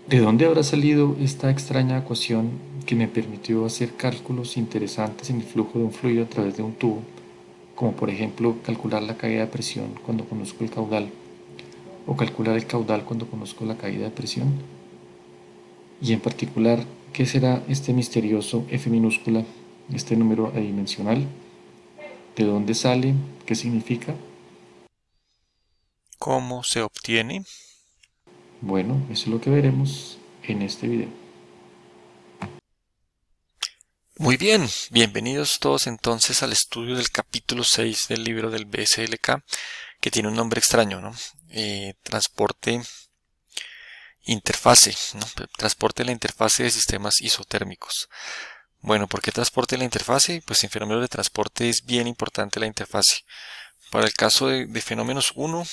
¿De dónde habrá salido esta extraña ecuación que me permitió hacer cálculos interesantes en el flujo de un fluido a través de un tubo, como por ejemplo calcular la caída de presión cuando conozco el caudal, o calcular el caudal cuando conozco la caída de presión? Y en particular, ¿qué será este misterioso F minúscula, este número adimensional? ¿De dónde sale? ¿Qué significa? ¿Cómo se obtiene? Bueno, eso es lo que veremos en este video. Muy bien, bienvenidos todos entonces al estudio del capítulo 6 del libro del BSLK, que tiene un nombre extraño, ¿no? Transporte interfase, ¿no? Transporte de la interfase de sistemas isotérmicos. Bueno, ¿por qué transporte de la interfase? Pues en fenómenos de transporte es bien importante la interfase. Para el caso de fenómenos 1,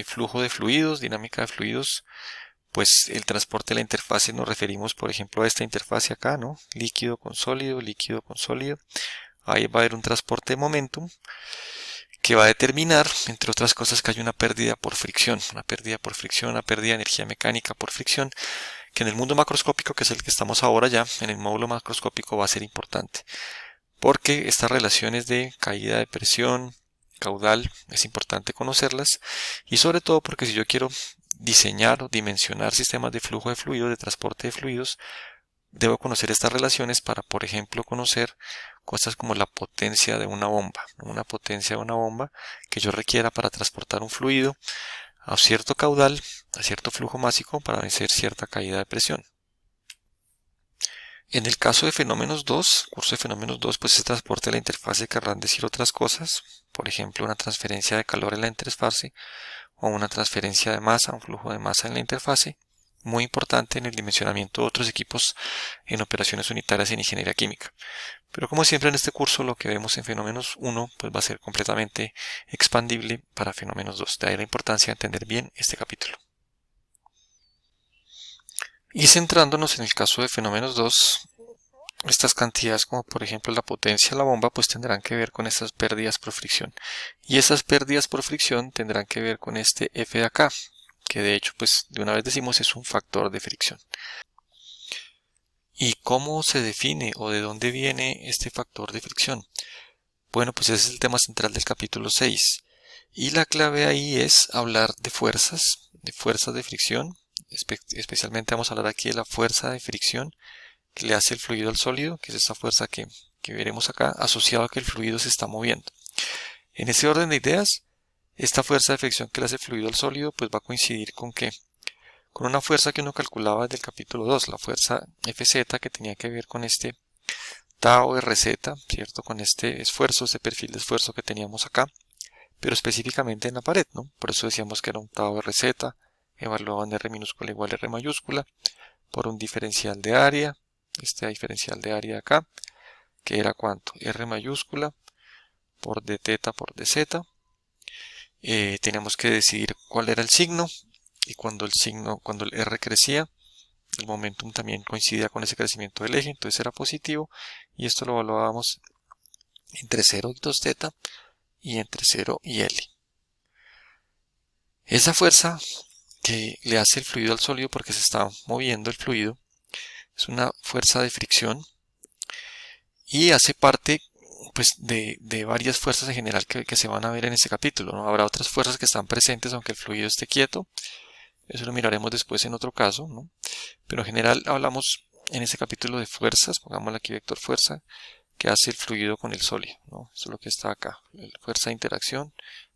flujo de fluidos, dinámica de fluidos, pues el transporte de la interfase nos referimos, por ejemplo, a esta interfase acá, ¿no? Líquido con sólido, líquido con sólido. Ahí va a haber un transporte de momentum que va a determinar, entre otras cosas, que hay una pérdida por fricción, una pérdida por fricción, una pérdida de energía mecánica por fricción, que en el mundo macroscópico, que es el que estamos ahora ya, en el módulo macroscópico va a ser importante, porque estas relaciones de caída de presión, caudal, es importante conocerlas, y sobre todo porque si yo quiero diseñar o dimensionar sistemas de flujo de fluidos, de transporte de fluidos, debo conocer estas relaciones para, por ejemplo, conocer cosas como la potencia de una bomba, ¿no? Una potencia de una bomba que yo requiera para transportar un fluido a cierto caudal, a cierto flujo másico para vencer cierta caída de presión. En el caso de fenómenos 2, curso de fenómenos 2, pues ese transporte de la interfase querrán decir otras cosas, por ejemplo, una transferencia de calor en la interfase o una transferencia de masa, un flujo de masa en la interfase, muy importante en el dimensionamiento de otros equipos en operaciones unitarias en ingeniería química. Pero como siempre en este curso lo que vemos en fenómenos 1 pues va a ser completamente expandible para fenómenos 2. De ahí la importancia de entender bien este capítulo. Y centrándonos en el caso de fenómenos 2, estas cantidades como por ejemplo la potencia de la bomba pues tendrán que ver con estas pérdidas por fricción. Y esas pérdidas por fricción tendrán que ver con este F de acá, que de hecho pues de una vez decimos es un factor de fricción. ¿Y cómo se define o de dónde viene este factor de fricción? Bueno, pues ese es el tema central del capítulo 6. Y la clave ahí es hablar de fuerzas de fricción. Especialmente vamos a hablar aquí de la fuerza de fricción que le hace el fluido al sólido, que es esa fuerza que veremos acá, asociado a que el fluido se está moviendo. En ese orden de ideas, esta fuerza de fricción que le hace el fluido al sólido, pues va a coincidir con que con una fuerza que uno calculaba desde el capítulo 2, la fuerza Fz, que tenía que ver con este tau RZ, ¿cierto? Con este esfuerzo, este perfil de esfuerzo que teníamos acá, pero específicamente en la pared, ¿no? Por eso decíamos que era un tau RZ, evaluado en R minúscula igual a R mayúscula, por un diferencial de área, este diferencial de área acá, que era ¿cuánto? R mayúscula por d teta por dz. Teníamos que decidir cuál era el signo, y cuando el R crecía, el momentum también coincidía con ese crecimiento del eje, entonces era positivo, y esto lo evaluábamos entre 0 y 2 teta y entre 0 y L. Esa fuerza que le hace el fluido al sólido porque se está moviendo el fluido es una fuerza de fricción y hace parte pues de varias fuerzas en general que se van a ver en este capítulo, ¿no? Habrá otras fuerzas que están presentes aunque el fluido esté quieto, eso lo miraremos después en otro caso, ¿no? Pero en general hablamos en este capítulo de fuerzas, pongámosle aquí vector fuerza, que hace el fluido con el sólido, ¿no? Eso es lo que está acá, fuerza de interacción,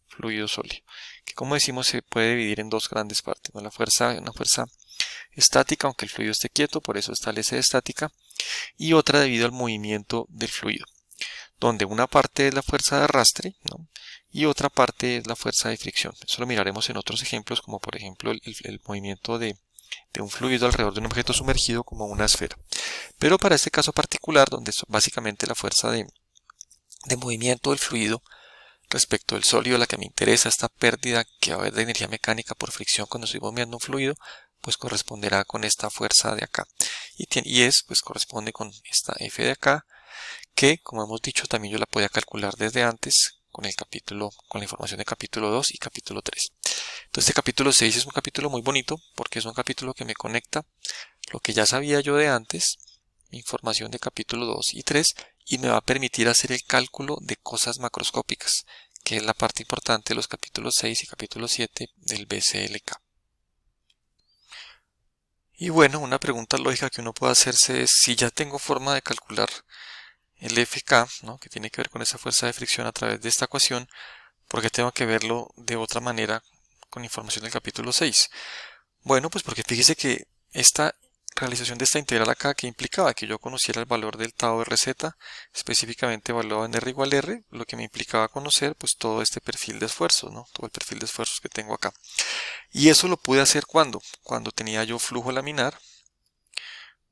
fluido sólido, que como decimos se puede dividir en dos grandes partes, ¿no? Una fuerza estática, aunque el fluido esté quieto, por eso está el S de estática, y otra debido al movimiento del fluido, donde una parte es la fuerza de arrastre, ¿no? Y otra parte es la fuerza de fricción. Eso lo miraremos en otros ejemplos, como por ejemplo el movimiento de un fluido alrededor de un objeto sumergido como una esfera. Pero para este caso particular, donde es básicamente la fuerza de movimiento del fluido respecto del sólido, la que me interesa, esta pérdida que va a haber de energía mecánica por fricción cuando estoy moviendo un fluido, pues corresponderá con esta fuerza de acá. Pues corresponde con esta F de acá, que como hemos dicho también yo la podía calcular desde antes con la información de capítulo 2 y capítulo 3. Entonces este capítulo 6 es un capítulo muy bonito porque es un capítulo que me conecta lo que ya sabía yo de antes, información de capítulo 2 y 3, y me va a permitir hacer el cálculo de cosas macroscópicas, que es la parte importante de los capítulos 6 y capítulo 7 del BCLK. Y bueno, una pregunta lógica que uno puede hacerse es, si ya tengo forma de calcular el FK, ¿no?, que tiene que ver con esa fuerza de fricción a través de esta ecuación, ¿por qué tengo que verlo de otra manera con información del capítulo 6? Bueno, pues porque fíjese que esta realización de esta integral acá, que implicaba que yo conociera el valor del tau RZ, específicamente evaluado en R igual R, lo que me implicaba conocer pues todo este perfil de esfuerzos, ¿no?, todo el perfil de esfuerzos que tengo acá. Y eso lo pude hacer cuando tenía yo flujo laminar,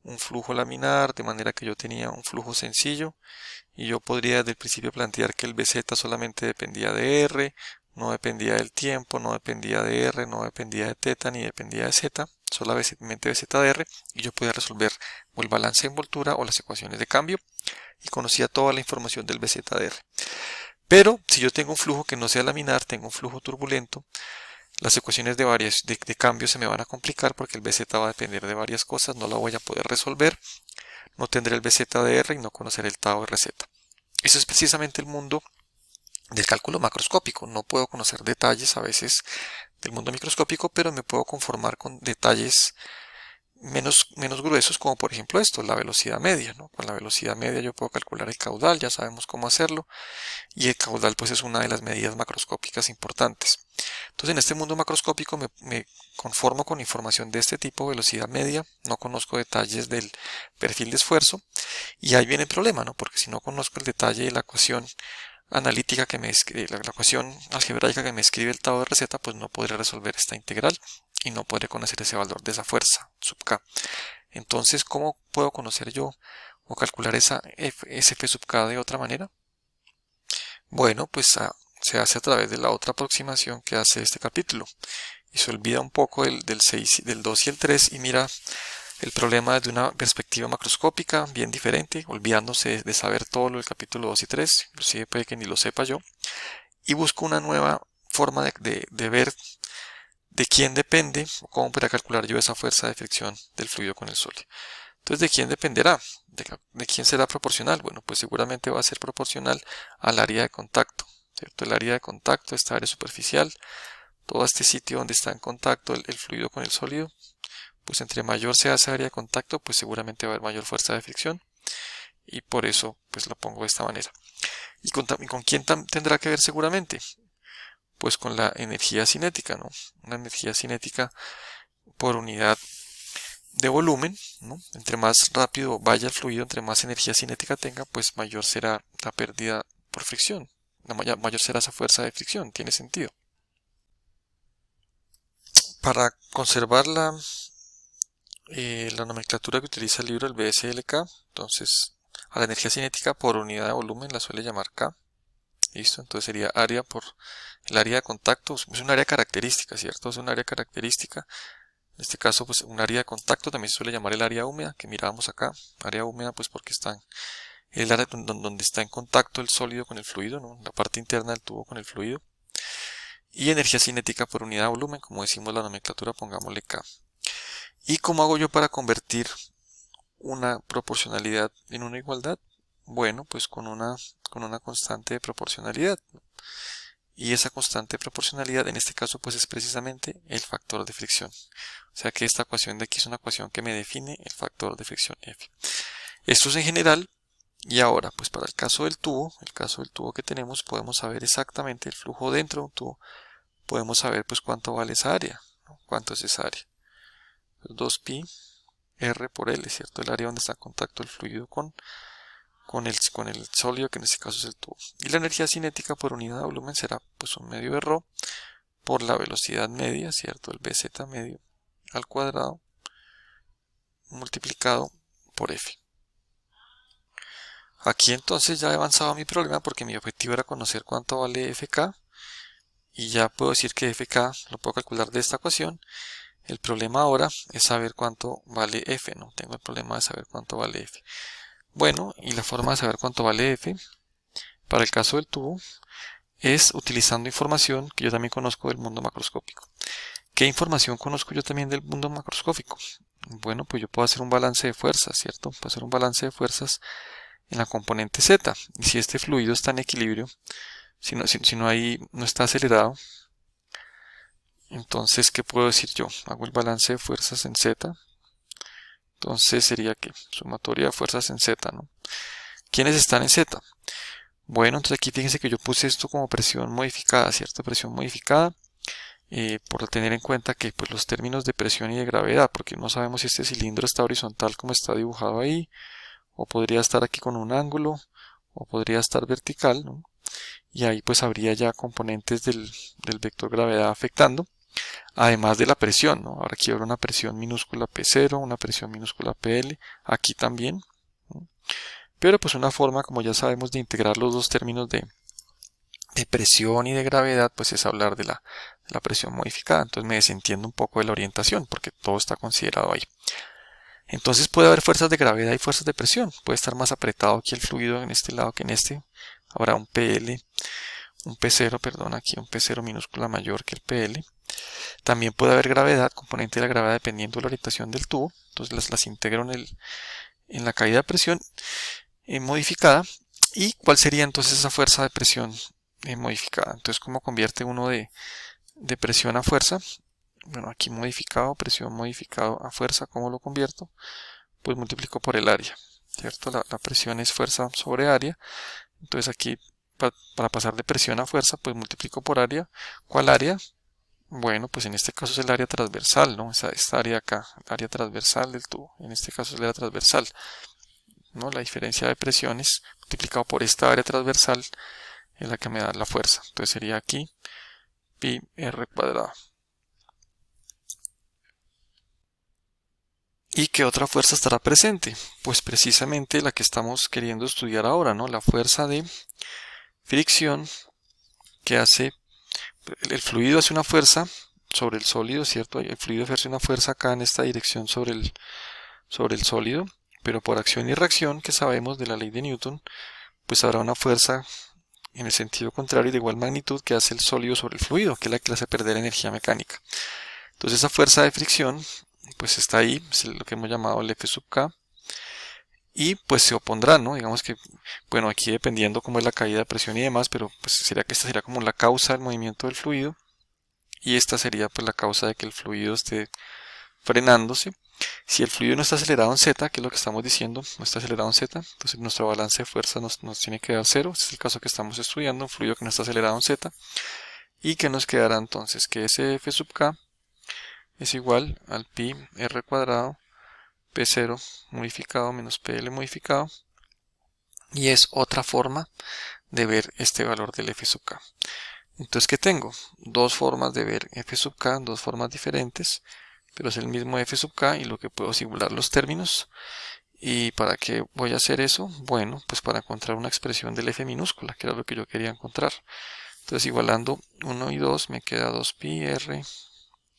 de manera que yo tenía un flujo sencillo, y yo podría desde el principio plantear que el BZ solamente dependía de R, no dependía del tiempo, no dependía de R, no dependía de θ, ni dependía de Z, solamente BZ de R, y yo podía resolver o el balance de envoltura o las ecuaciones de cambio, y conocía toda la información del BZ de R. Pero si yo tengo un flujo que no sea laminar, tengo un flujo turbulento, las ecuaciones de cambio se me van a complicar porque el BZ va a depender de varias cosas, no la voy a poder resolver, no tendré el BZ de R y no conoceré el tau RZ. Eso es precisamente el mundo del cálculo macroscópico. No puedo conocer detalles a veces del mundo microscópico, pero me puedo conformar con detalles menos gruesos, como por ejemplo esto, la velocidad media, ¿no? Con la velocidad media yo puedo calcular el caudal, ya sabemos cómo hacerlo, y el caudal pues es una de las medidas macroscópicas importantes. Entonces en este mundo macroscópico me conformo con información de este tipo, velocidad media, no conozco detalles del perfil de esfuerzo, y ahí viene el problema, ¿no? Porque si no conozco el detalle de la ecuación analítica que me escribe, la ecuación algebraica que me escribe el tau de RZ, pues no podré resolver esta integral y no podré conocer ese valor de esa fuerza sub k. Entonces, ¿cómo puedo conocer yo o calcular ese f sub k de otra manera? Bueno, pues se hace a través de la otra aproximación que hace este capítulo, y se olvida un poco del 6, del 2 y el 3 y mira el problema desde una perspectiva macroscópica bien diferente, olvidándose de saber todo lo del capítulo 2 y 3, inclusive puede que ni lo sepa yo, y busco una nueva forma de ver de quién depende o cómo podría calcular yo esa fuerza de fricción del fluido con el sólido. Entonces, ¿de quién dependerá? ¿De quién será proporcional? Bueno, pues seguramente va a ser proporcional al área de contacto, ¿cierto? El área de contacto, esta área superficial, todo este sitio donde está en contacto el fluido con el sólido, pues entre mayor sea esa área de contacto, pues seguramente va a haber mayor fuerza de fricción, y por eso pues la pongo de esta manera. ¿Y con quién tendrá que ver seguramente? Pues con la energía cinética, ¿no? Una energía cinética por unidad de volumen, ¿no? Entre más rápido vaya el fluido, entre más energía cinética tenga, pues mayor será la pérdida por fricción, mayor será esa fuerza de fricción, tiene sentido. Para conservar la nomenclatura que utiliza el libro del BSLK, entonces a la energía cinética por unidad de volumen la suele llamar K. ¿Listo? Entonces sería área por el área de contacto, es un área característica, ¿cierto? Es un área característica. En este caso, pues un área de contacto también se suele llamar el área húmeda, que mirábamos acá. Área húmeda, pues porque está en el área donde está en contacto el sólido con el fluido, ¿no? La parte interna del tubo con el fluido. Y energía cinética por unidad de volumen, como decimos la nomenclatura, pongámosle K. ¿Y cómo hago yo para convertir una proporcionalidad en una igualdad? Bueno, pues con una constante de proporcionalidad. Y esa constante de proporcionalidad en este caso pues es precisamente el factor de fricción. O sea que esta ecuación de aquí es una ecuación que me define el factor de fricción F. Esto es en general, y ahora pues para el caso del tubo que tenemos, podemos saber exactamente el flujo dentro de un tubo. Podemos saber pues cuánto vale esa área, ¿no? ¿Cuánto es esa área? 2pi R por L, ¿cierto? El área donde está en contacto el fluido con el sólido, que en este caso es el tubo. Y la energía cinética por unidad de volumen será pues un medio de ρ por la velocidad media, ¿cierto? El BZ medio al cuadrado multiplicado por F. Aquí entonces ya he avanzado mi problema porque mi objetivo era conocer cuánto vale FK, y ya puedo decir que FK lo puedo calcular de esta ecuación. El problema ahora es saber cuánto vale F, ¿no? Tengo el problema de saber cuánto vale F. Bueno, y la forma de saber cuánto vale F para el caso del tubo es utilizando información que yo también conozco del mundo macroscópico. ¿Qué información conozco yo también del mundo macroscópico? Bueno, pues yo puedo hacer un balance de fuerzas, ¿cierto? Puedo hacer un balance de fuerzas en la componente Z. Y si este fluido está en equilibrio, si no está acelerado, entonces, ¿qué puedo decir yo? Hago el balance de fuerzas en Z. Entonces sería que sumatoria de fuerzas en Z, ¿no? ¿Quiénes están en Z? Bueno, entonces aquí fíjense que yo puse esto como presión modificada, ¿cierto? Presión modificada, por tener en cuenta que pues los términos de presión y de gravedad, porque no sabemos si este cilindro está horizontal como está dibujado ahí, o podría estar aquí con un ángulo, o podría estar vertical, ¿no? Y ahí pues habría ya componentes del vector gravedad afectando, además de la presión, ¿no? Ahora aquí habrá una presión minúscula P0, una presión minúscula PL, aquí también, ¿no? Pero pues una forma, como ya sabemos, de integrar los dos términos de presión y de gravedad, pues es hablar de la presión modificada. Entonces me desentiendo un poco de la orientación, porque todo está considerado ahí. Entonces puede haber fuerzas de gravedad y fuerzas de presión. Puede estar más apretado aquí el fluido en este lado que en este. Habrá un PL, un P0, perdón, aquí un P0 minúscula mayor que el PL. También puede haber gravedad, componente de la gravedad dependiendo de la orientación del tubo. Entonces las integro en la caída de presión modificada. ¿Y cuál sería entonces esa fuerza de presión modificada? Entonces, ¿cómo convierte uno de presión a fuerza? Bueno, aquí modificado, presión modificado a fuerza, ¿cómo lo convierto? Pues multiplico por el área, ¿cierto? La presión es fuerza sobre área. Entonces aquí, para pasar de presión a fuerza, pues multiplico por área. ¿Cuál área? Bueno, pues en este caso es el área transversal, ¿no? Esta área acá, el área transversal del tubo. En este caso es el área transversal, ¿no? La diferencia de presiones multiplicado por esta área transversal es la que me da la fuerza. Entonces sería aquí pi r cuadrado. ¿Y qué otra fuerza estará presente? Pues precisamente la que estamos queriendo estudiar ahora, ¿no? La fuerza de fricción que hace, el fluido hace una fuerza sobre el sólido, ¿cierto? El fluido ejerce una fuerza acá en esta dirección sobre el sólido, pero por acción y reacción, que sabemos de la ley de Newton, pues habrá una fuerza en el sentido contrario de igual magnitud que hace el sólido sobre el fluido, que es la que le hace perder energía mecánica. Entonces esa fuerza de fricción pues está ahí, es lo que hemos llamado el F sub K, y pues se opondrá, ¿no? Digamos que, bueno, aquí dependiendo cómo es la caída de presión y demás, pero pues sería que esta sería como la causa del movimiento del fluido, y esta sería pues la causa de que el fluido esté frenándose. Si el fluido no está acelerado en Z, que es lo que estamos diciendo, no está acelerado en Z, entonces nuestro balance de fuerza nos tiene que dar 0. Este es el caso que estamos estudiando, un fluido que no está acelerado en Z. Y que nos quedará entonces que ese F sub K es igual al pi r cuadrado P0 modificado menos PL modificado. Y es otra forma de ver este valor del F sub K. Entonces, ¿qué tengo? Dos formas de ver F sub K, dos formas diferentes, pero es el mismo F sub K y lo que puedo simular los términos. ¿Y para qué voy a hacer eso? Bueno, pues para encontrar una expresión del F minúscula, que era lo que yo quería encontrar. Entonces, igualando 1 y 2, me queda 2pi r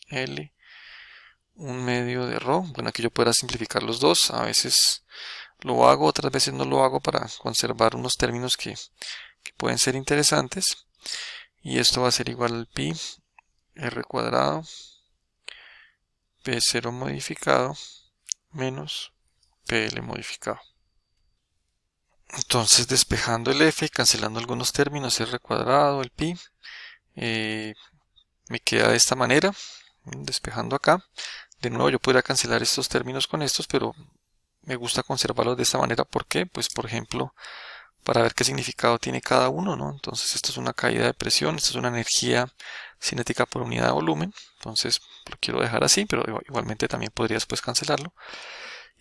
L, un medio de ρ. Bueno, aquí yo puedo simplificar los dos. A veces lo hago, otras veces no lo hago para conservar unos términos que pueden ser interesantes. Y esto va a ser igual al pi r cuadrado P0 modificado menos PL modificado. Entonces, despejando el F y cancelando algunos términos, R cuadrado, el pi, me queda de esta manera, despejando acá. De nuevo, yo podría cancelar estos términos con estos, pero me gusta conservarlos de esta manera. ¿Por qué? Pues, por ejemplo, para ver qué significado tiene cada uno, ¿no? Entonces, esto es una caída de presión, esto es una energía cinética por unidad de volumen. Entonces, lo quiero dejar así, pero igualmente también podría después cancelarlo.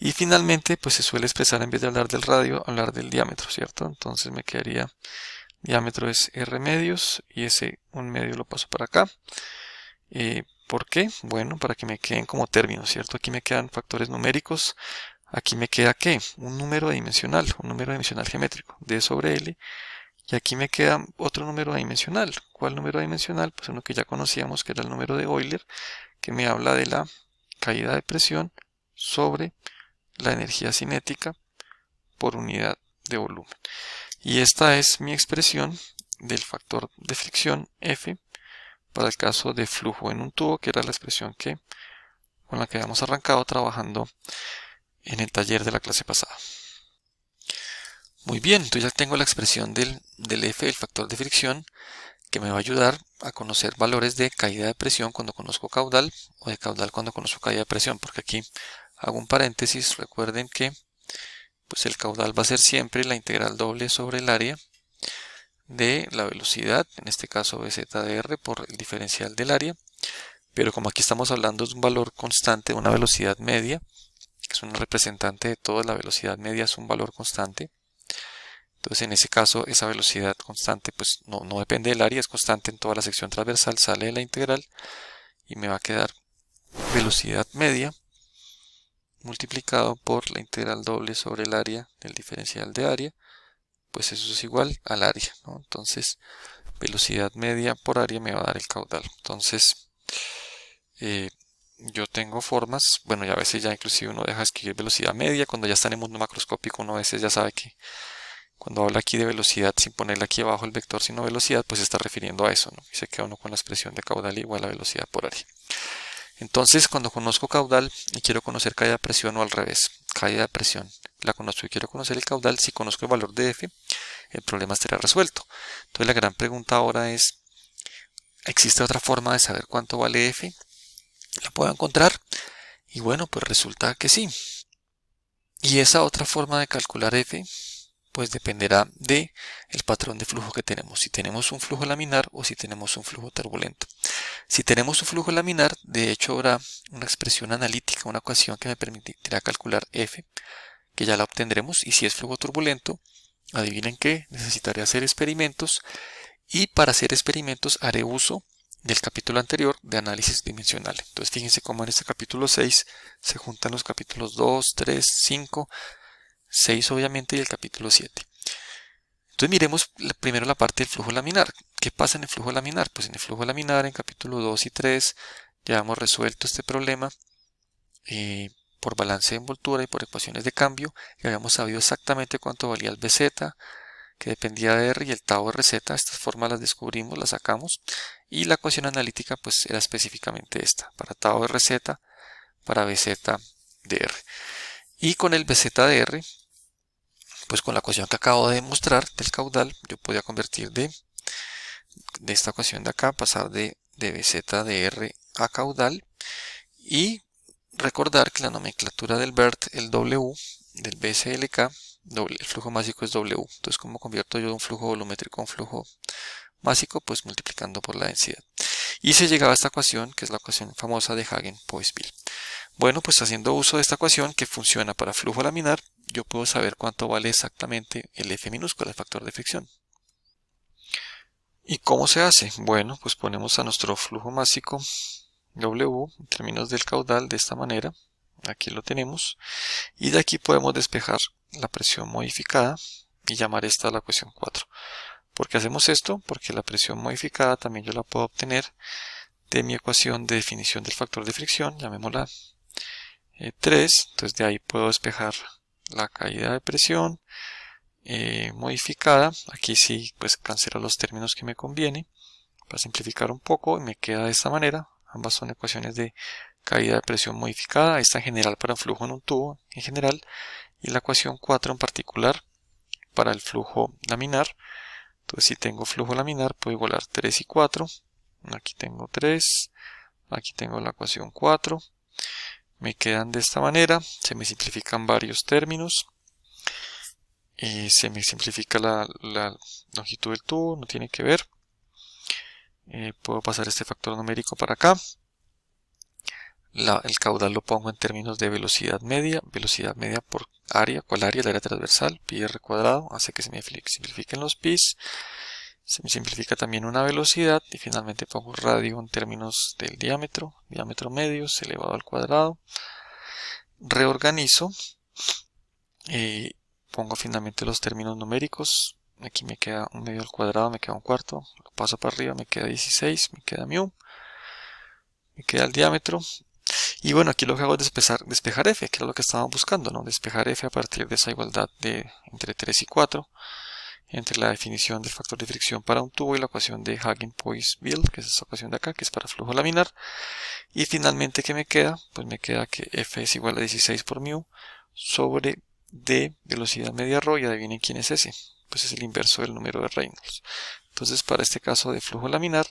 Y finalmente, pues se suele expresar, en vez de hablar del radio, hablar del diámetro, ¿cierto? Entonces me quedaría, diámetro es R medios, y ese 1 medio lo paso para acá. ¿Por qué? Bueno, para que me queden como términos, ¿cierto? Aquí me quedan factores numéricos. Aquí me queda, ¿qué? Un número dimensional geométrico, D sobre L. Y aquí me queda otro número dimensional. ¿Cuál número dimensional? Pues uno que ya conocíamos, que era el número de Euler, que me habla de la caída de presión sobre la energía cinética por unidad de volumen. Y esta es mi expresión del factor de fricción F para el caso de flujo en un tubo, que era la expresión con la que habíamos arrancado trabajando en el taller de la clase pasada. Muy bien, entonces ya tengo la expresión del F, del factor de fricción, que me va a ayudar a conocer valores de caída de presión cuando conozco caudal, o de caudal cuando conozco caída de presión, porque aquí hago un paréntesis. Recuerden que pues el caudal va a ser siempre la integral doble sobre el área de la velocidad, en este caso bz de r por el diferencial del área, pero como aquí estamos hablando de un valor constante, de una velocidad media, que es un representante de toda la velocidad media, es un valor constante. Entonces en ese caso esa velocidad constante pues no depende del área, es constante en toda la sección transversal, sale de la integral y me va a quedar velocidad media multiplicado por la integral doble sobre el área del diferencial de área, pues eso es igual al área, ¿no? Entonces velocidad media por área me va a dar el caudal. Entonces yo tengo formas, bueno, y a veces ya inclusive uno deja de escribir velocidad media, cuando ya está en el mundo macroscópico uno a veces ya sabe que cuando habla aquí de velocidad sin ponerle aquí abajo el vector sino velocidad, pues se está refiriendo a eso, ¿no? Y se queda uno con la expresión de caudal igual a velocidad por área. Entonces, cuando conozco caudal y quiero conocer caída de presión, o al revés, caída de presión, la conozco y quiero conocer el caudal, si conozco el valor de F, el problema estará resuelto. Entonces la gran pregunta ahora es, ¿existe otra forma de saber cuánto vale F? ¿La puedo encontrar? Y bueno, pues resulta que sí. Y esa otra forma de calcular F pues dependerá de el patrón de flujo que tenemos, si tenemos un flujo laminar o si tenemos un flujo turbulento. Si tenemos un flujo laminar, de hecho habrá una expresión analítica, una ecuación que me permitirá calcular F, que ya la obtendremos, y si es flujo turbulento, adivinen qué, necesitaré hacer experimentos, y para hacer experimentos haré uso del capítulo anterior de análisis dimensional. Entonces fíjense cómo en este capítulo 6 se juntan los capítulos 2, 3, 5, 6 obviamente y el capítulo 7. Entonces miremos primero la parte del flujo laminar. ¿Qué pasa en el flujo laminar? Pues en el flujo laminar, en capítulo 2 y 3, ya hemos resuelto este problema por balance de envoltura y por ecuaciones de cambio. Ya habíamos sabido exactamente cuánto valía el BZ, que dependía de R, y el tau de RZ. Estas formas las descubrimos, las sacamos. Y la ecuación analítica pues era específicamente esta, para tau de RZ, para BZ de R. Y con el BZ de R, pues con la ecuación que acabo de demostrar del caudal, yo podía convertir de esta ecuación de acá, pasar de BZ de R a caudal, y recordar que la nomenclatura del BERT, el W, del BSLK, el flujo másico es W. Entonces, ¿cómo convierto yo de un flujo volumétrico a un flujo másico? Pues multiplicando por la densidad. Y se llegaba a esta ecuación, que es la ecuación famosa de Hagen-Poiseuille. Bueno, pues haciendo uso de esta ecuación que funciona para flujo laminar, yo puedo saber cuánto vale exactamente el F minúsculo, el factor de fricción. ¿Y cómo se hace? Bueno, pues ponemos a nuestro flujo másico W en términos del caudal de esta manera. Aquí lo tenemos. Y de aquí podemos despejar la presión modificada y llamar esta la ecuación 4. ¿Por qué hacemos esto? Porque la presión modificada también yo la puedo obtener de mi ecuación de definición del factor de fricción, llamémosla 3. Entonces de ahí puedo despejar la caída de presión modificada. Aquí sí pues cancelo los términos que me conviene para simplificar un poco, y me queda de esta manera. Ambas son ecuaciones de caída de presión modificada, esta en general para un flujo en un tubo en general, y la ecuación 4 en particular para el flujo laminar. Entonces si tengo flujo laminar puedo igualar 3 y 4. Aquí tengo 3, aquí tengo la ecuación 4. Me quedan de esta manera, se me simplifican varios términos. Se me simplifica la longitud del tubo, no tiene que ver. Puedo pasar este factor numérico para acá. El caudal lo pongo en términos de velocidad media por área. ¿Cuál área? El área transversal, pi r cuadrado, hace que se me simplifiquen los pis. Se me simplifica también una velocidad, y finalmente pongo radio en términos del diámetro medio elevado al cuadrado. Reorganizo, pongo finalmente los términos numéricos. Aquí me queda un medio al cuadrado, me queda un cuarto, lo paso para arriba, me queda 16, me queda mu, me queda el diámetro. Y bueno, aquí lo que hago es despejar F, que era lo que estábamos buscando, ¿no? Despejar F a partir de esa igualdad de entre 3 y 4. entre la definición del factor de fricción para un tubo y la ecuación de Hagen-Poiseuille, que es esta ecuación de acá, que es para flujo laminar. Y finalmente, ¿qué me queda? Pues me queda que F es igual a 16 por mu sobre D, velocidad media ρ, y adivinen quién es ese. Pues es el inverso del número de Reynolds. Entonces, para este caso de flujo laminar,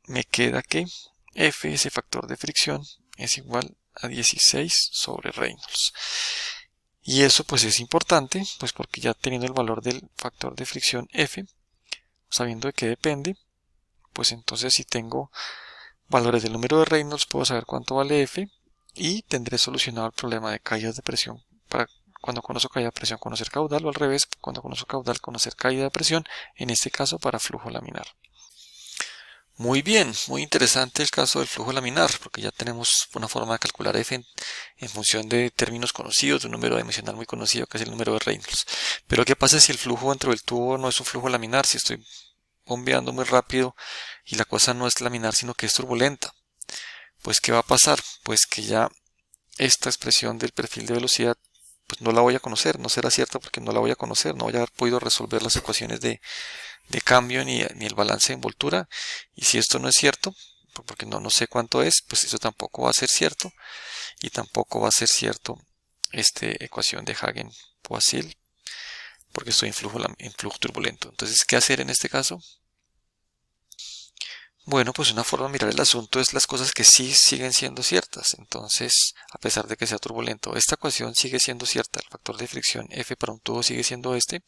me queda que F, ese factor de fricción, es igual a 16 sobre Reynolds. Y eso pues es importante, pues porque ya teniendo el valor del factor de fricción F, sabiendo de qué depende, pues entonces si tengo valores del número de Reynolds puedo saber cuánto vale F y tendré solucionado el problema de caídas de presión para cuando conozco caída de presión conocer caudal, o al revés, cuando conozco caudal conocer caída de presión, en este caso para flujo laminar. Muy bien, muy interesante el caso del flujo laminar, porque ya tenemos una forma de calcular F en función de términos conocidos, de un número dimensional muy conocido que es el número de Reynolds. Pero ¿qué pasa si el flujo dentro del tubo no es un flujo laminar? Si estoy bombeando muy rápido y la cosa no es laminar sino que es turbulenta. Pues ¿qué va a pasar? Pues que ya esta expresión del perfil de velocidad pues no la voy a conocer, no será cierta porque no la voy a conocer, no voy a haber podido resolver las ecuaciones de cambio ni el balance de envoltura, y si esto no es cierto, porque no sé cuánto es, pues eso tampoco va a ser cierto, y tampoco va a ser cierto esta ecuación de Hagen-Poiseuille, porque estoy en flujo turbulento. Entonces, ¿qué hacer en este caso? Bueno, pues una forma de mirar el asunto es las cosas que sí siguen siendo ciertas. Entonces, a pesar de que sea turbulento, esta ecuación sigue siendo cierta. El factor de fricción F para un tubo sigue siendo este.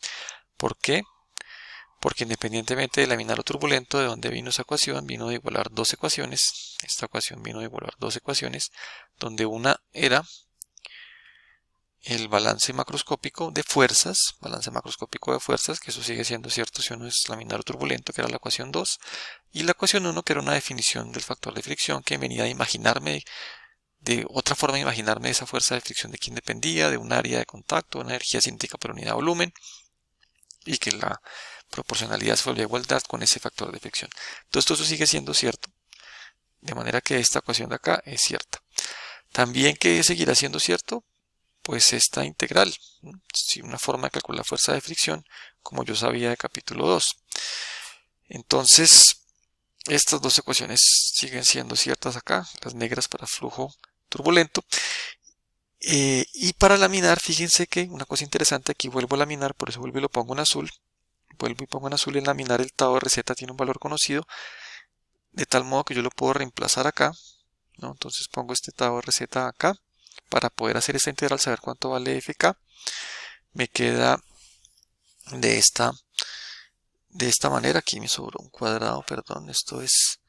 ¿Por qué? Porque independientemente de laminar o turbulento, de dónde vino esa ecuación, vino de igualar dos ecuaciones. Esta ecuación vino de igualar dos ecuaciones, donde una era el balance macroscópico de fuerzas, que eso sigue siendo cierto si uno es laminar o turbulento, que era la ecuación 2, y la ecuación 1, que era una definición del factor de fricción que venía de imaginarme, de otra forma de imaginarme esa fuerza de fricción de quién dependía, de un área de contacto, una energía cinética por unidad de volumen, y que la proporcionalidad se volvía a igualdad con ese factor de fricción. Entonces todo eso sigue siendo cierto, de manera que esta ecuación de acá es cierta. También, que seguirá siendo cierto, pues esta integral, si una forma de calcular la fuerza de fricción, como yo sabía de capítulo 2. Entonces, estas dos ecuaciones siguen siendo ciertas acá, las negras para flujo turbulento. Y para laminar, fíjense que una cosa interesante, aquí vuelvo a laminar, por eso vuelvo y lo pongo en azul. Vuelvo y pongo en azul. En laminar el tau de RZ tiene un valor conocido, de tal modo que yo lo puedo reemplazar acá, ¿no? Entonces pongo este tau de RZ acá, para poder hacer esta integral, saber cuánto vale FK. Me queda de esta manera. Aquí me sobró un cuadrado, perdón, esto es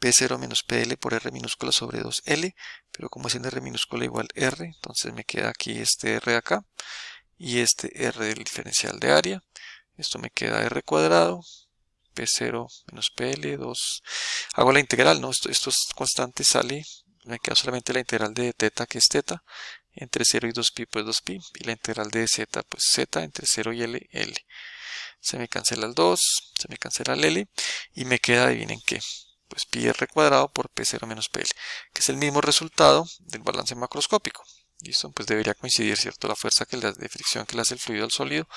P0 menos PL por R minúscula sobre 2L, pero como es en R minúscula igual R, entonces me queda aquí este R de acá y este R del diferencial de área. Esto me queda R cuadrado, P0 menos PL, 2. Hago la integral, ¿no? Estos constantes sale, me queda solamente la integral de teta, que es teta, entre 0 y 2pi, pues 2pi, y la integral de z, pues z, entre 0 y L, L. Se me cancela el 2, se me cancela el L, y me queda, adivinen qué, pues pi r cuadrado por P0 menos PL, que es el mismo resultado del balance macroscópico. ¿Listo? Pues debería coincidir, ¿cierto? La fuerza de fricción que le hace el fluido al sólido.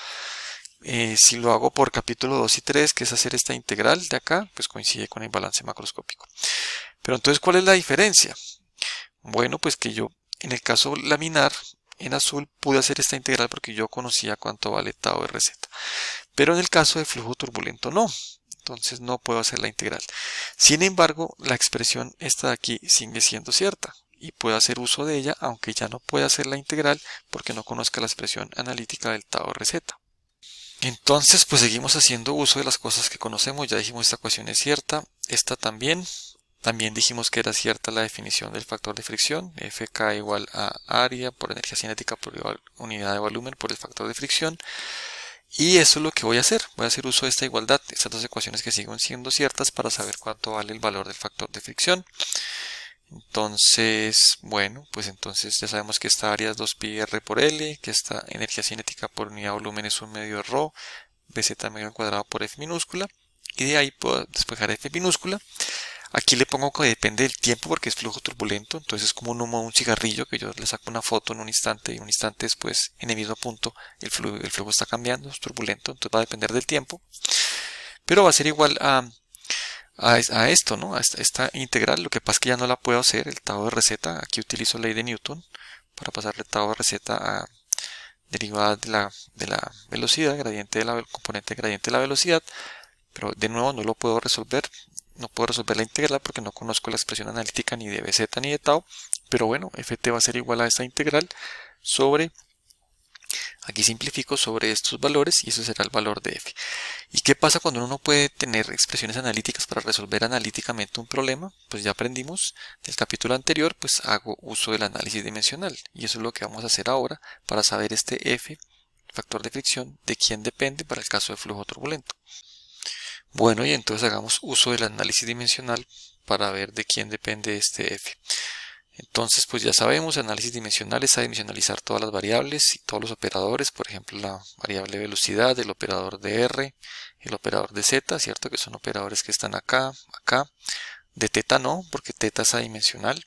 Si lo hago por capítulo 2 y 3, que es hacer esta integral de acá, pues coincide con el balance macroscópico. Pero entonces, ¿cuál es la diferencia? Bueno, pues que yo, en el caso laminar, en azul, pude hacer esta integral porque yo conocía cuánto vale tau RZ. Pero en el caso de flujo turbulento, no. Entonces no puedo hacer la integral. Sin embargo, la expresión esta de aquí sigue siendo cierta y puedo hacer uso de ella, aunque ya no pueda hacer la integral porque no conozca la expresión analítica del tau RZ. Entonces, pues seguimos haciendo uso de las cosas que conocemos. Ya dijimos esta ecuación es cierta, esta también. También dijimos que era cierta la definición del factor de fricción, Fk igual a área por energía cinética por unidad de volumen por el factor de fricción. Y eso es lo que voy a hacer. Voy a hacer uso de esta igualdad, estas dos ecuaciones que siguen siendo ciertas, para saber cuánto vale el valor del factor de fricción. Entonces, bueno, pues entonces ya sabemos que esta área es 2pi r por L, que esta energía cinética por unidad de volumen es 1 medio ρ, bz medio al cuadrado por F minúscula, y de ahí puedo despejar F minúscula. Aquí le pongo que depende del tiempo porque es flujo turbulento, entonces es como un humo de un cigarrillo que yo le saco una foto en un instante y un instante después en el mismo punto el flujo está cambiando, es turbulento, entonces va a depender del tiempo, pero va a ser igual a esto, ¿no? A esta integral. Lo que pasa es que ya no la puedo hacer, el tau de receta. Aquí utilizo ley de Newton para pasarle tau de receta a derivada de la velocidad, gradiente de la componente gradiente de la velocidad. Pero de nuevo no lo puedo resolver. No puedo resolver la integral porque no conozco la expresión analítica ni de bz ni de tau. Pero bueno, ft va a ser igual a esta integral sobre... Aquí simplifico sobre estos valores y eso será el valor de f. ¿Y qué pasa cuando uno no puede tener expresiones analíticas para resolver analíticamente un problema? Pues ya aprendimos del capítulo anterior, pues hago uso del análisis dimensional. Y eso es lo que vamos a hacer ahora para saber este f, factor de fricción, de quién depende para el caso de flujo turbulento. Bueno, y entonces hagamos uso del análisis dimensional para ver de quién depende este f. Entonces, pues ya sabemos, análisis dimensional es adimensionalizar todas las variables y todos los operadores, por ejemplo, la variable velocidad, el operador de R, el operador de Z, ¿cierto? Que son operadores que están acá, acá. De teta no, porque teta es adimensional.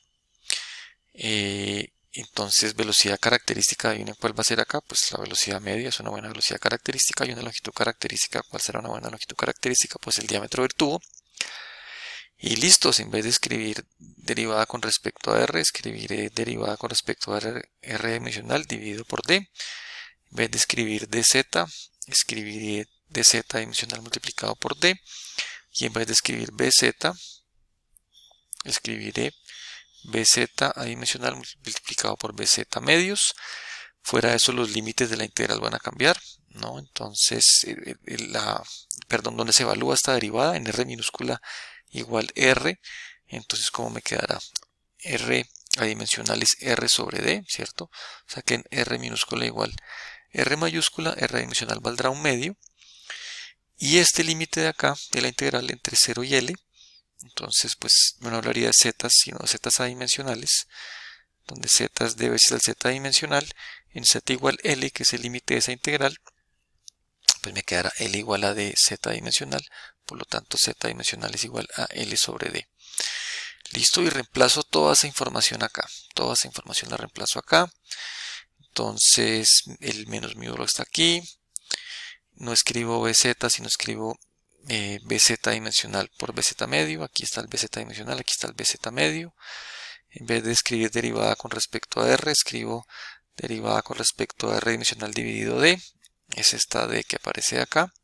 Entonces, velocidad característica, adivinen cuál va a ser acá, pues la velocidad media es una buena velocidad característica y una longitud característica. ¿Cuál será una buena longitud característica? Pues el diámetro del tubo. Y listos, en vez de escribir derivada con respecto a R, escribiré derivada con respecto a R dimensional dividido por D. En vez de escribir dz, escribiré dz dimensional multiplicado por D. Y en vez de escribir bz, escribiré bz adimensional multiplicado por bz medios. Fuera de eso los límites de la integral van a cambiar, ¿no? Entonces, donde se evalúa esta derivada en R minúscula igual R, entonces ¿cómo me quedará? R adimensional es R sobre D, ¿cierto? O sea que en R minúscula igual R mayúscula, R adimensional valdrá un medio. Y este límite de acá, de la integral entre 0 y L, entonces pues no hablaría de z, sino de z adimensionales, donde z es d veces el z dimensional, en z igual L, que es el límite de esa integral, pues me quedará L igual a d z dimensional, por lo tanto z dimensional es igual a L sobre D. Listo, y reemplazo toda esa información acá. Toda esa información la reemplazo acá. Entonces el menos módulo está aquí. No escribo bz, sino escribo bz dimensional por bz medio. Aquí está el bz dimensional, aquí está el bz medio. En vez de escribir derivada con respecto a R, escribo derivada con respecto a R dimensional dividido D. Es esta D que aparece acá.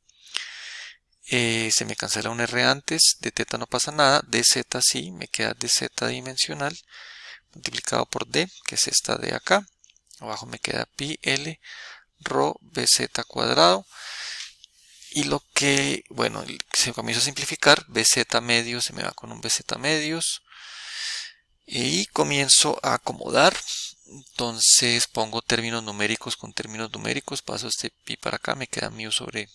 Se me cancela un R antes, de teta no pasa nada, de z sí, me queda de z dimensional multiplicado por D, que es esta de acá. Abajo me queda pi L rho bz cuadrado. Y lo que, bueno, se comienza a simplificar, bz medio se me va con un bz medios. Y comienzo a acomodar. Entonces pongo términos numéricos con términos numéricos, paso este pi para acá, me queda mu sobre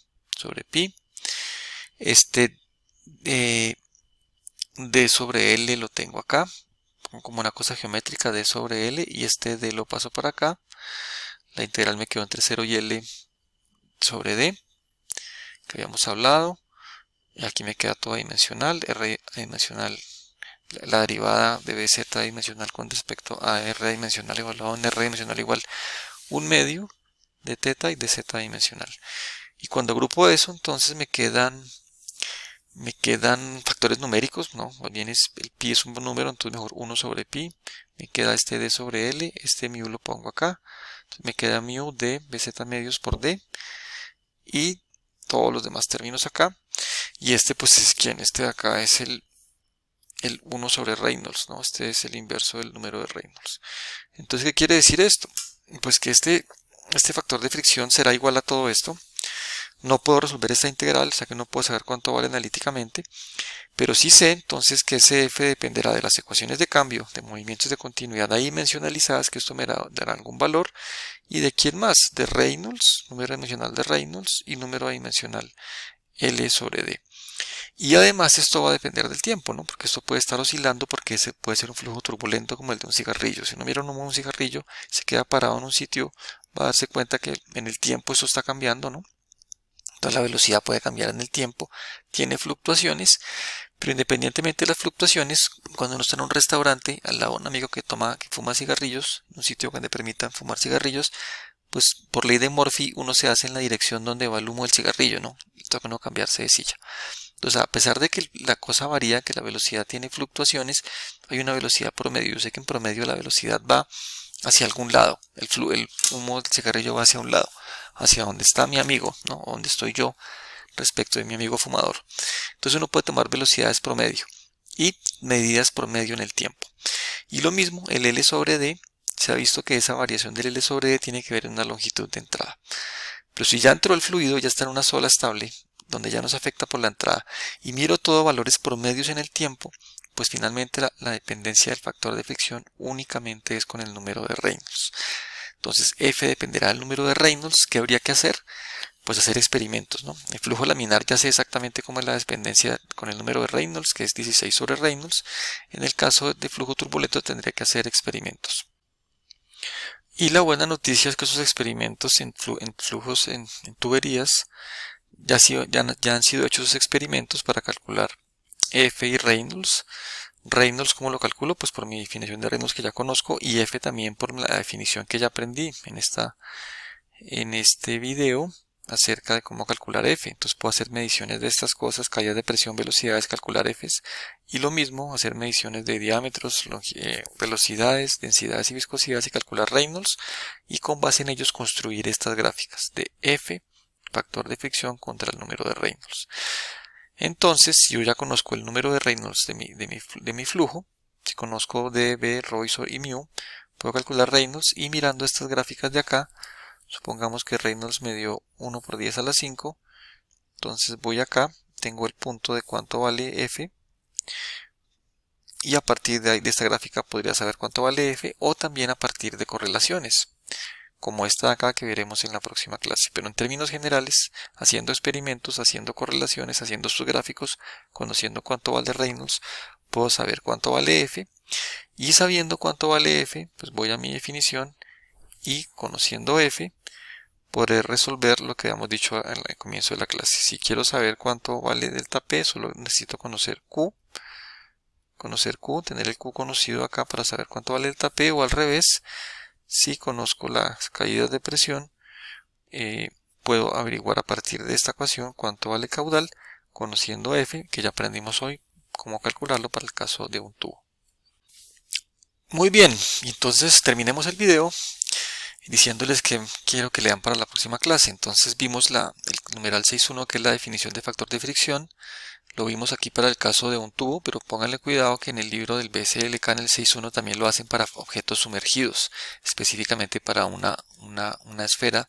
pi. Este d sobre L lo tengo acá, como una cosa geométrica, d sobre L, y este d lo paso para acá. La integral me quedó entre 0 y L sobre D, que habíamos hablado. Y aquí me queda todo dimensional, R dimensional, la derivada de bz dimensional con respecto a R dimensional evaluado en R dimensional igual un medio de teta y de z dimensional. Y cuando agrupo eso, entonces me quedan factores numéricos, ¿no? Más bien el pi es un número, entonces mejor 1 sobre pi. Me queda este d sobre L, este mu lo pongo acá. Entonces me queda mu de bz medios por D. Y todos los demás términos acá. Y este pues es ¿quién? Este de acá es el 1 sobre Reynolds, ¿no? Este es el inverso del número de Reynolds. Entonces, ¿qué quiere decir esto? Pues que este factor de fricción será igual a todo esto. No puedo resolver esta integral, o sea que no puedo saber cuánto vale analíticamente, pero sí sé entonces que ese f dependerá de las ecuaciones de cambio de movimientos de continuidad adimensionalizadas, que esto me dará algún valor, y de quién más, de Reynolds, número dimensional de Reynolds y número adimensional L sobre D. Y además esto va a depender del tiempo, ¿no? Porque esto puede estar oscilando porque ese puede ser un flujo turbulento como el de un cigarrillo. Si uno mira un cigarrillo, se queda parado en un sitio, va a darse cuenta que en el tiempo esto está cambiando, ¿no? Entonces la velocidad puede cambiar en el tiempo, tiene fluctuaciones, Pero independientemente de las fluctuaciones, cuando uno está en un restaurante, al lado de un amigo que fuma cigarrillos, un sitio donde permitan fumar cigarrillos, pues por ley de Murphy uno se hace en la dirección donde va el humo del cigarrillo, ¿no? Toca no cambiarse de silla. Entonces, a pesar de que la cosa varía, que la velocidad tiene fluctuaciones, hay una velocidad promedio. Yo sé que en promedio la velocidad va hacia algún lado. El humo del cigarrillo va hacia un lado, hacia donde está mi amigo, ¿no? O donde estoy yo respecto de mi amigo fumador. Entonces uno puede tomar velocidades promedio y medidas promedio en el tiempo. Y lo mismo, el L sobre D, se ha visto que esa variación del L sobre D tiene que ver en una longitud de entrada. Pero si ya entró el fluido, ya está en una sola estable, donde ya no se afecta por la entrada, y miro todo valores promedios en el tiempo, pues finalmente la dependencia del factor de fricción únicamente es con el número de Reynolds. Entonces F dependerá del número de Reynolds. ¿Qué habría que hacer? Pues hacer experimentos, ¿no? El flujo laminar ya sé exactamente cómo es la dependencia con el número de Reynolds, que es 16 sobre Reynolds. En el caso de flujo turbulento tendría que hacer experimentos. Y la buena noticia es que esos experimentos en flujos en tuberías ya han sido hechos esos experimentos para calcular F y Reynolds. Reynolds, ¿cómo lo calculo? Pues por mi definición de Reynolds que ya conozco, y F también por la definición que ya aprendí en este video acerca de cómo calcular F. Entonces puedo hacer mediciones de estas cosas, caídas de presión, velocidades, calcular Fs, y lo mismo hacer mediciones de diámetros, velocidades, densidades y viscosidades y calcular Reynolds, y con base en ellos construir estas gráficas de F, factor de fricción, contra el número de Reynolds. Entonces, si yo ya conozco el número de Reynolds de mi flujo, si conozco dB, ρ y μ, puedo calcular Reynolds, y mirando estas gráficas de acá, supongamos que Reynolds me dio 1 por 10 a la 5. Entonces voy acá, tengo el punto de cuánto vale F. Y a partir de esta gráfica podría saber cuánto vale F. O también a partir de correlaciones, como esta de acá que veremos en la próxima clase. Pero en términos generales, haciendo experimentos, haciendo correlaciones, haciendo estos gráficos, conociendo cuánto vale Reynolds, puedo saber cuánto vale F. Y sabiendo cuánto vale F, pues voy a mi definición. Y conociendo F, podré resolver lo que habíamos dicho al comienzo de la clase. Si quiero saber cuánto vale delta P, solo necesito conocer Q, tener el Q conocido acá para saber cuánto vale delta P, o al revés, si conozco las caídas de presión, puedo averiguar a partir de esta ecuación cuánto vale caudal, conociendo F, que ya aprendimos hoy cómo calcularlo para el caso de un tubo. Muy bien, entonces terminemos el video diciéndoles que quiero que lean para la próxima clase. Entonces vimos el numeral 6.1, que es la definición de factor de fricción. Lo vimos aquí para el caso de un tubo, pero pónganle cuidado que en el libro del BSLK en el 6.1 también lo hacen para objetos sumergidos, específicamente para una esfera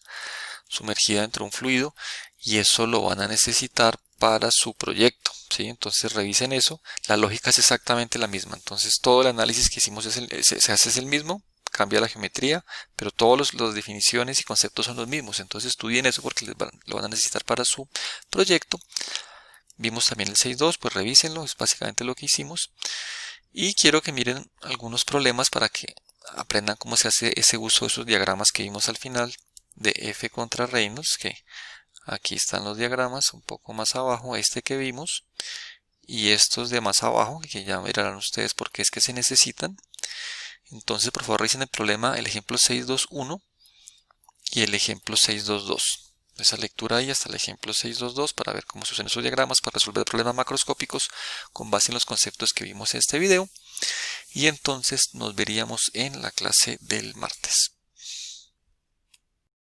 sumergida dentro de un fluido, y eso lo van a necesitar para su proyecto, ¿sí? Entonces revisen eso. La lógica es exactamente la misma. Entonces todo el análisis que hicimos se hace el mismo. Cambia la geometría, pero todas las definiciones y conceptos son los mismos. Entonces estudien eso porque lo van a necesitar para su proyecto. Vimos también el 6.2, pues revísenlo, es básicamente lo que hicimos. Y quiero que miren algunos problemas para que aprendan cómo se hace ese uso de esos diagramas que vimos al final de F contra Reynolds, que aquí están los diagramas, un poco más abajo, este que vimos, y estos de más abajo, que ya verán ustedes por qué es que se necesitan. Entonces, por favor, revisen el problema, el ejemplo 6.2.1 y el ejemplo 6.2.2. Esa lectura ahí hasta el ejemplo 6.2.2 para ver cómo se usan esos diagramas para resolver problemas macroscópicos con base en los conceptos que vimos en este video. Y entonces nos veríamos en la clase del martes.